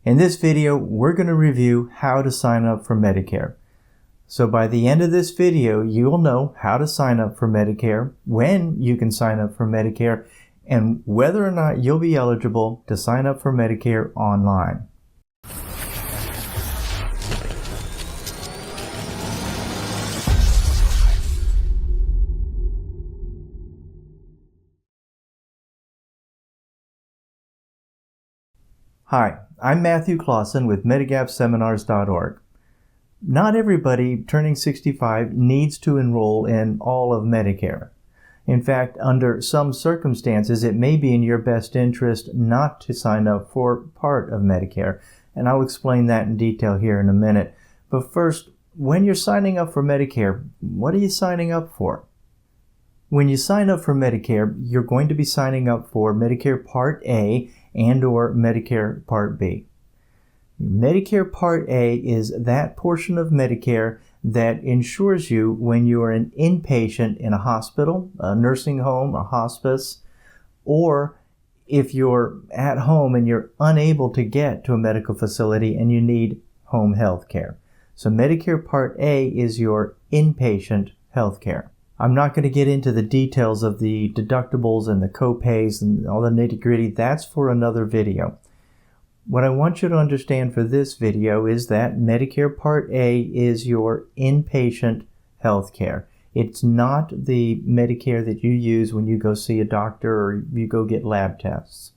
In this video, we're going to review how to sign up for Medicare. So by the end of this video, you will know how to sign up for Medicare, when you can sign up for Medicare, and whether or not you'll be eligible to sign up for Medicare online. Hi, I'm Matthew Clausen with MedigapSeminars.org. Not everybody turning 65 needs to enroll in all of Medicare. In fact, under some circumstances, it may be in your best interest not to sign up for part of Medicare, and I'll explain that in detail here in a minute. But first, when you're signing up for Medicare, what are you signing up for? When you sign up for Medicare, you're going to be signing up for Medicare Part A and or Medicare Part B. Medicare Part A is that portion of Medicare that insures you when you are an inpatient in a hospital, a nursing home, a hospice, or if you're at home and you're unable to get to a medical facility and you need home health care. So Medicare Part A is your inpatient health care. I'm not going to get into the details of the deductibles and the copays and all the nitty-gritty. That's for another video. What I want you to understand for this video is that Medicare Part A is your inpatient health care. It's not the Medicare that you use when you go see a doctor or you go get lab tests.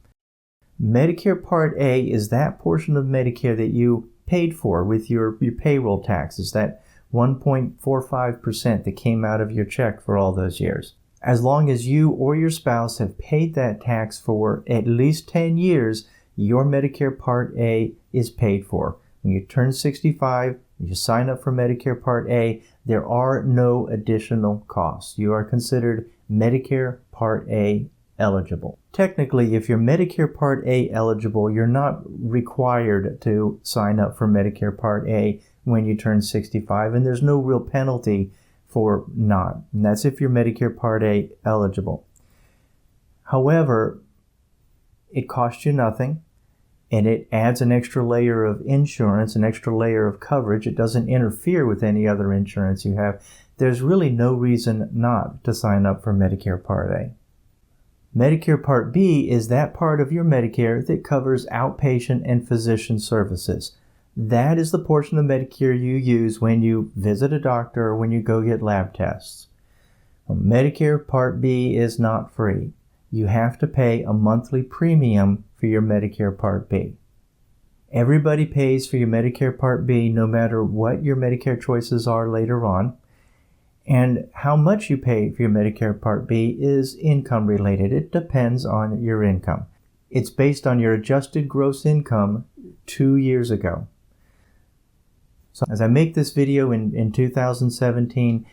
Medicare Part A is that portion of Medicare that you paid for with your payroll taxes, that 1.45% that came out of your check for all those years. As long as you or your spouse have paid that tax for at least 10 years, your Medicare Part A is paid for. When you turn 65, you sign up for Medicare Part A, there are no additional costs. You are considered Medicare Part A eligible. Technically, if you're Medicare Part A eligible, you're not required to sign up for Medicare Part A when you turn 65, and there's no real penalty for not. And that's if you're Medicare Part A eligible. However, it costs you nothing, and it adds an extra layer of insurance, an extra layer of coverage. It doesn't interfere with any other insurance you have. There's really no reason not to sign up for Medicare Part A. Medicare Part B is that part of your Medicare that covers outpatient and physician services. That is the portion of Medicare you use when you visit a doctor or when you go get lab tests. Medicare Part B is not free. You have to pay a monthly premium for your Medicare Part B. Everybody pays for your Medicare Part B no matter what your Medicare choices are later on. And how much you pay for your Medicare Part B is income related. It depends on your income. It's based on your adjusted gross income 2 years ago. So as I make this video in 2017,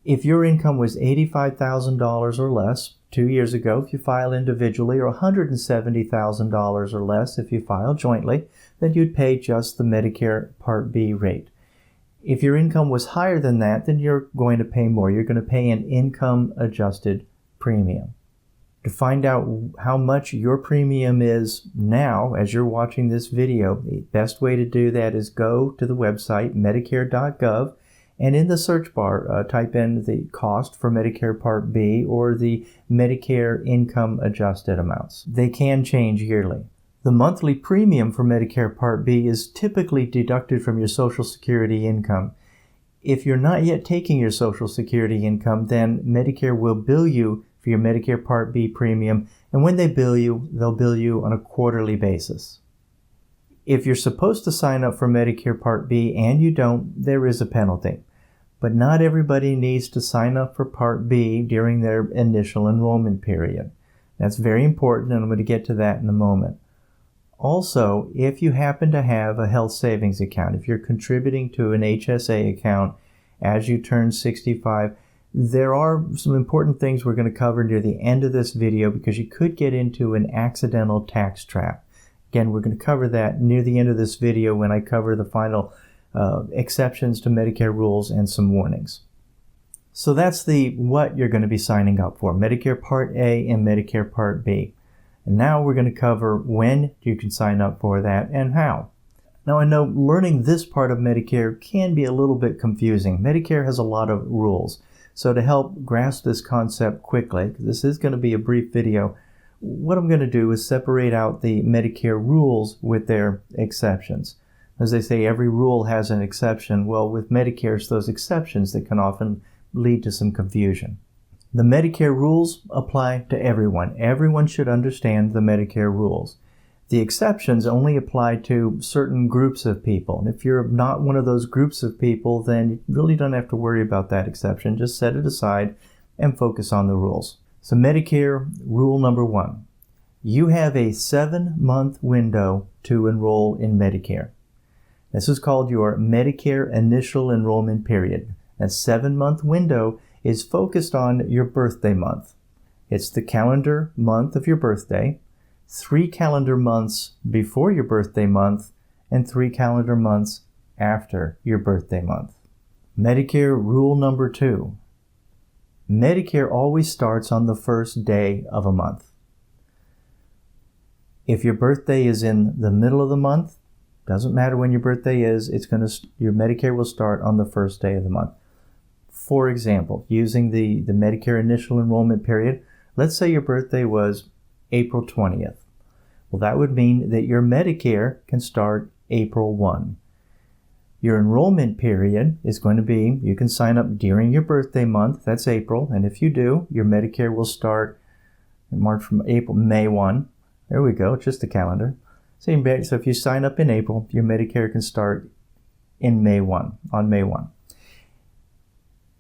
if your income was $85,000 or less 2 years ago, if you file individually, or $170,000 or less if you file jointly, then you'd pay just the Medicare Part B rate. If your income was higher than that, then you're going to pay more. You're going to pay an income-adjusted premium. To find out how much your premium is now, as you're watching this video, the best way to do that is go to the website, Medicare.gov, and in the search bar, type in the cost for Medicare Part B or the Medicare income-adjusted amounts. They can change yearly. The monthly premium for Medicare Part B is typically deducted from your Social Security income. If you're not yet taking your Social Security income, then Medicare will bill you for your Medicare Part B premium, and when they bill you, they'll bill you on a quarterly basis. If you're supposed to sign up for Medicare Part B and you don't, there is a penalty. But not everybody needs to sign up for Part B during their initial enrollment period. That's very important, and I'm going to get to that in a moment. Also, if you happen to have a health savings account, if you're contributing to an HSA account as you turn 65, there are some important things we're going to cover near the end of this video because you could get into an accidental tax trap. Again, we're going to cover that near the end of this video when I cover the final exceptions to Medicare rules and some warnings. So that's what you're going to be signing up for, Medicare Part A and Medicare Part B. And now we're going to cover when you can sign up for that and how. Now, I know learning this part of Medicare can be a little bit confusing. Medicare has a lot of rules. So to help grasp this concept quickly, because this is going to be a brief video, what I'm going to do is separate out the Medicare rules with their exceptions. As they say, every rule has an exception. Well, with Medicare, it's those exceptions that can often lead to some confusion. The Medicare rules apply to everyone. Everyone should understand the Medicare rules. The exceptions only apply to certain groups of people. And if you're not one of those groups of people, then you really don't have to worry about that exception. Just set it aside and focus on the rules. So Medicare rule number 1. You have a 7-month window to enroll in Medicare. This is called your Medicare initial enrollment period. A 7-month window is focused on your birthday month. It's the calendar month of your birthday, 3 calendar months before your birthday month, and 3 calendar months after your birthday month. Medicare rule number 2. Medicare always starts on the first day of a month. If your birthday is in the middle of the month, doesn't matter when your birthday is, your Medicare will start on the first day of the month. For example, using the Medicare initial enrollment period, let's say your birthday was April 20th. Well, that would mean that your Medicare can start April 1. Your enrollment period is going to be, you can sign up during your birthday month, that's April, and if you do, your Medicare will start May 1. There we go, just the calendar. So if you sign up in April, your Medicare can start on May 1.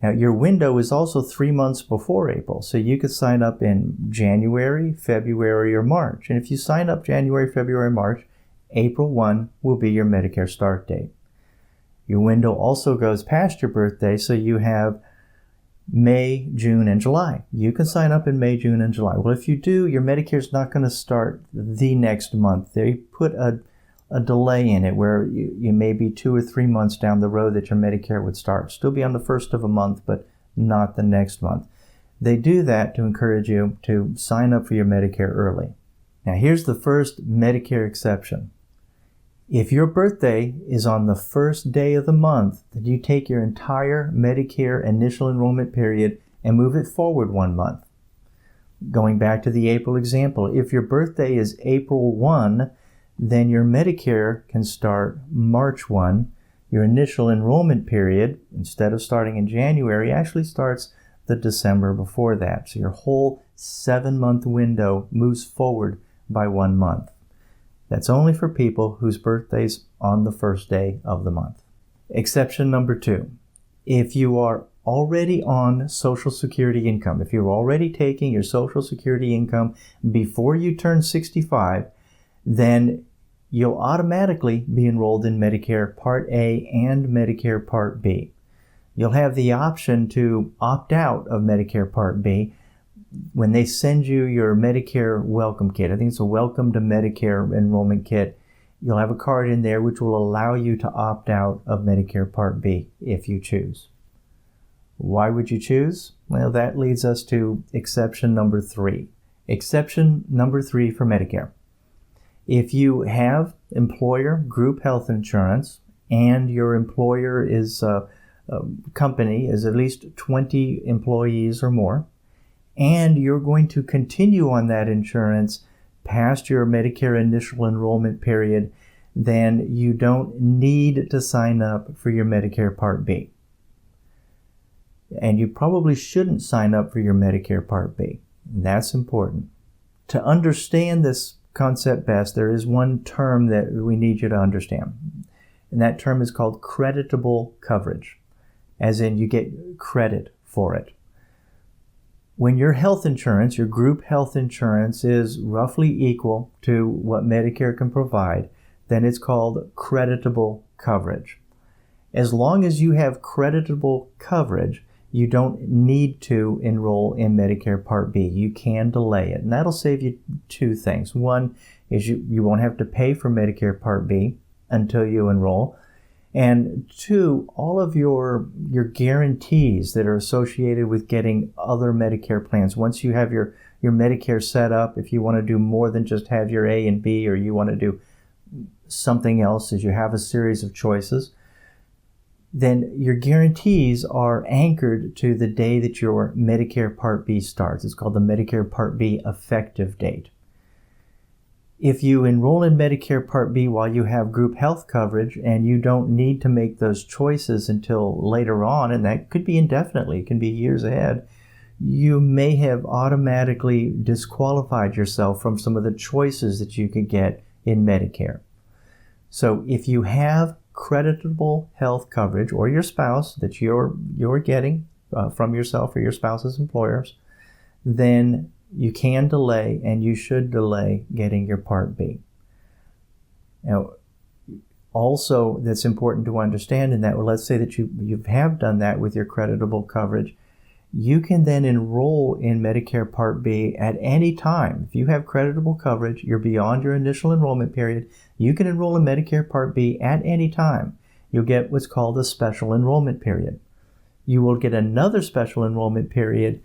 Now, your window is also 3 months before April, so you could sign up in January, February, or March. And if you sign up January, February, March, April 1 will be your Medicare start date. Your window also goes past your birthday, so you have May, June, and July. You can sign up in May, June, and July. Well, if you do, your Medicare is not going to start the next month. They put a delay in it where you may be 2 or 3 months down the road that your Medicare would start. Still be on the first of a month, but not the next month. They do that to encourage you to sign up for your Medicare early. Now, here's the first Medicare exception. If your birthday is on the first day of the month, then you take your entire Medicare initial enrollment period and move it forward 1 month. Going back to the April example, if your birthday is April 1, then your Medicare can start March 1. Your initial enrollment period, instead of starting in January, actually starts the December before that. So your whole 7-month window moves forward by 1 month. That's only for people whose birthday's on the first day of the month. Exception number 2. If you are already on Social Security income, if you're already taking your Social Security income before you turn 65, then you'll automatically be enrolled in Medicare Part A and Medicare Part B. You'll have the option to opt out of Medicare Part B when they send you your Medicare welcome kit. I think it's a Welcome to Medicare enrollment kit. You'll have a card in there which will allow you to opt out of Medicare Part B if you choose. Why would you choose? Well, that leads us to exception number 3. Exception number 3 for Medicare. If you have employer group health insurance and your employer is a company is at least 20 employees or more, and you're going to continue on that insurance past your Medicare initial enrollment period, then you don't need to sign up for your Medicare Part B. And you probably shouldn't sign up for your Medicare Part B. And that's important. To understand this concept best, there is one term that we need you to understand. And that term is called creditable coverage, as in you get credit for it. When your health insurance, your group health insurance, is roughly equal to what Medicare can provide, then it's called creditable coverage. As long as you have creditable coverage, you don't need to enroll in Medicare Part B. You can delay it, and that'll save you 2 things. One is you won't have to pay for Medicare Part B until you enroll. And 2, all of your guarantees that are associated with getting other Medicare plans. Once you have your your Medicare set up, if you want to do more than just have your A and B, or you want to do something else, as you have a series of choices, then your guarantees are anchored to the day that your Medicare Part B starts. It's called the Medicare Part B effective date. If you enroll in Medicare Part B while you have group health coverage and you don't need to make those choices until later on, and that could be indefinitely, it can be years ahead, you may have automatically disqualified yourself from some of the choices that you could get in Medicare. So if you have creditable health coverage, or your spouse that you're getting from yourself or your spouse's employers, then you can delay, and you should delay getting your Part B. Now, also that's important to understand in that, well, let's say that you have done that with your creditable coverage, you can then enroll in Medicare Part B at any time. If you have creditable coverage, you're beyond your initial enrollment period, you can enroll in Medicare Part B at any time. You'll get what's called a special enrollment period. You will get another special enrollment period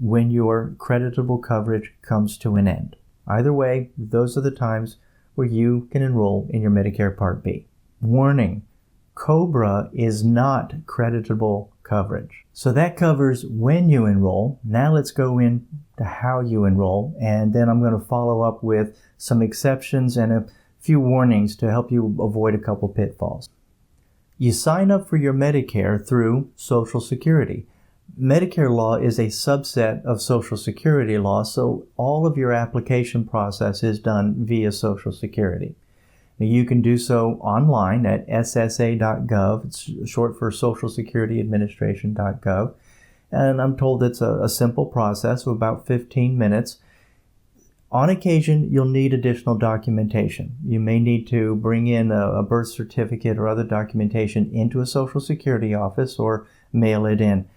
when your creditable coverage comes to an end. Either way, those are the times where you can enroll in your Medicare Part B. Warning, COBRA is not creditable coverage. So that covers when you enroll. Now let's go into how you enroll, and then I'm going to follow up with some exceptions and a few warnings to help you avoid a couple pitfalls. You sign up for your Medicare through Social Security. Medicare law is a subset of Social Security law, so all of your application process is done via Social Security. Now, you can do so online at ssa.gov. It's short for Social Security Administration.gov. And I'm told it's a simple process of about 15 minutes. On occasion, you'll need additional documentation. You may need to bring in a birth certificate or other documentation into a Social Security office or mail it in.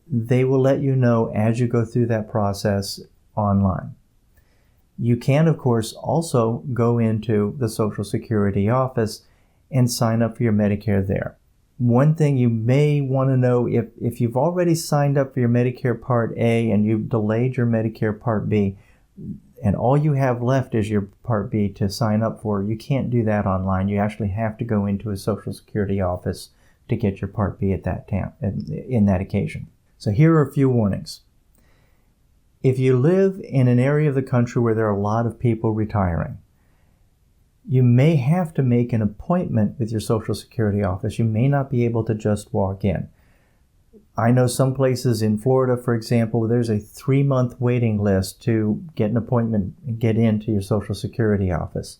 They will let you know as you go through that process online. You can, of course, also go into the Social Security office and sign up for your Medicare there. One thing you may want to know, if you've already signed up for your Medicare Part A and you've delayed your Medicare Part B, and all you have left is your Part B to sign up for, you can't do that online. You actually have to go into a Social Security office to get your Part B at that time, in that occasion. So here are a few warnings. If you live in an area of the country where there are a lot of people retiring, you may have to make an appointment with your Social Security office. You may not be able to just walk in. I know some places in Florida, for example, there's a 3-month waiting list to get an appointment and get into your Social Security office.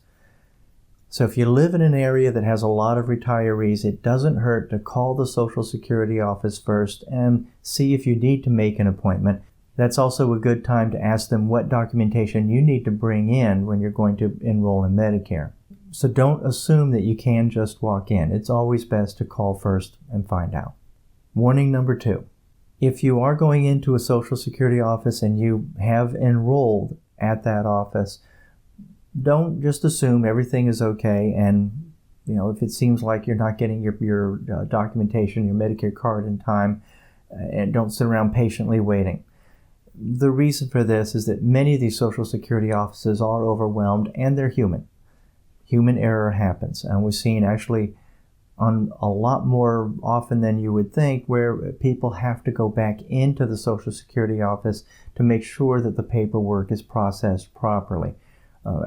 So if you live in an area that has a lot of retirees, it doesn't hurt to call the Social Security office first and see if you need to make an appointment. That's also a good time to ask them what documentation you need to bring in when you're going to enroll in Medicare. So don't assume that you can just walk in. It's always best to call first and find out. Warning number 2. If you are going into a Social Security office and you have enrolled at that office, don't just assume everything is okay, and if it seems like you're not getting your documentation, your Medicare card in time, and don't sit around patiently waiting. The reason for this is that many of these Social Security offices are overwhelmed, and they're human. Human error happens, and we've seen actually on a lot more often than you would think where people have to go back into the Social Security office to make sure that the paperwork is processed properly.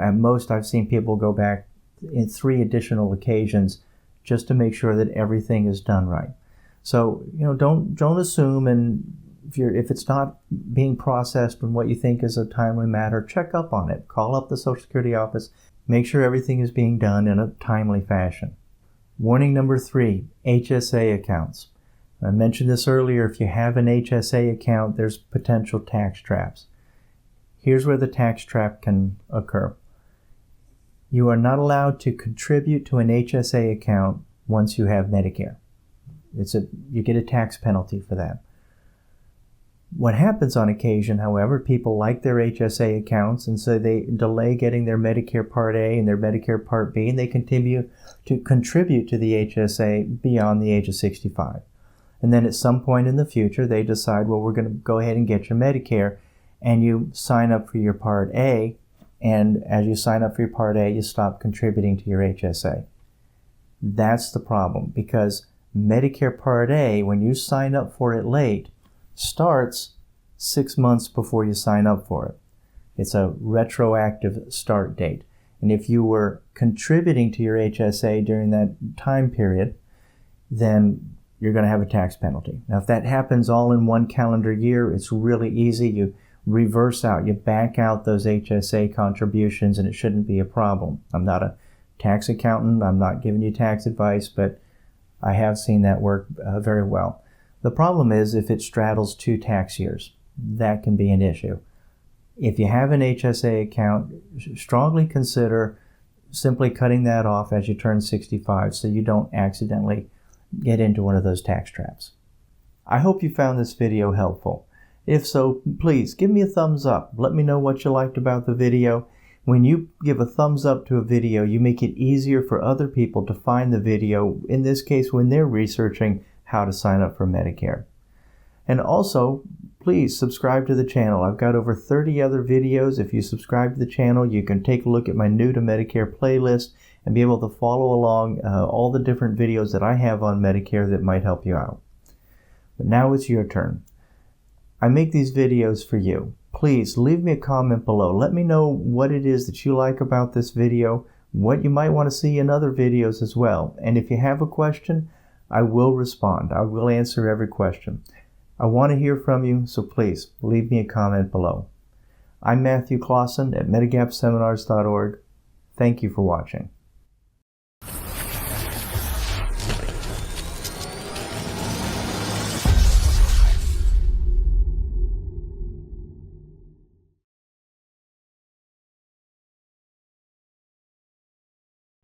At most, I've seen people go back in 3 additional occasions just to make sure that everything is done right. So, don't assume, and if it's not being processed in what you think is a timely matter, check up on it. Call up the Social Security office. Make sure everything is being done in a timely fashion. Warning number 3, HSA accounts. I mentioned this earlier. If you have an HSA account, there's potential tax traps. Here's where the tax trap can occur. You are not allowed to contribute to an HSA account once you have Medicare. You get a tax penalty for that. What happens on occasion, however, people like their HSA accounts, and so they delay getting their Medicare Part A and their Medicare Part B, and they continue to contribute to the HSA beyond the age of 65. And then at some point in the future, they decide, well, we're going to go ahead and get your Medicare, and you sign up for your Part A, and as you sign up for your Part A, you stop contributing to your HSA. That's the problem, because Medicare Part A, when you sign up for it late, starts 6 months before you sign up for it. It's a retroactive start date. And if you were contributing to your HSA during that time period, then you're going to have a tax penalty. Now, if that happens all in one calendar year, it's really easy. You reverse out, you back out those HSA contributions, and it shouldn't be a problem. I'm not a tax accountant. I'm not giving you tax advice, but I have seen that work very well. The problem is if it straddles 2 tax years, that can be an issue. If you have an HSA account, strongly consider simply cutting that off as you turn 65 so you don't accidentally get into one of those tax traps. I hope you found this video helpful. If so, please give me a thumbs up. Let me know what you liked about the video. When you give a thumbs up to a video, you make it easier for other people to find the video, in this case when they're researching how to sign up for Medicare. And also, please subscribe to the channel. I've got over 30 other videos. If you subscribe to the channel, you can take a look at my New to Medicare playlist and be able to follow along all the different videos that I have on Medicare that might help you out. But now it's your turn. I make these videos for you. Please leave me a comment below. Let me know what it is that you like about this video, what you might want to see in other videos as well. And if you have a question, I will respond. I will answer every question. I want to hear from you, so please leave me a comment below. I'm Matthew Clausen at MedigapSeminars.org. Thank you for watching.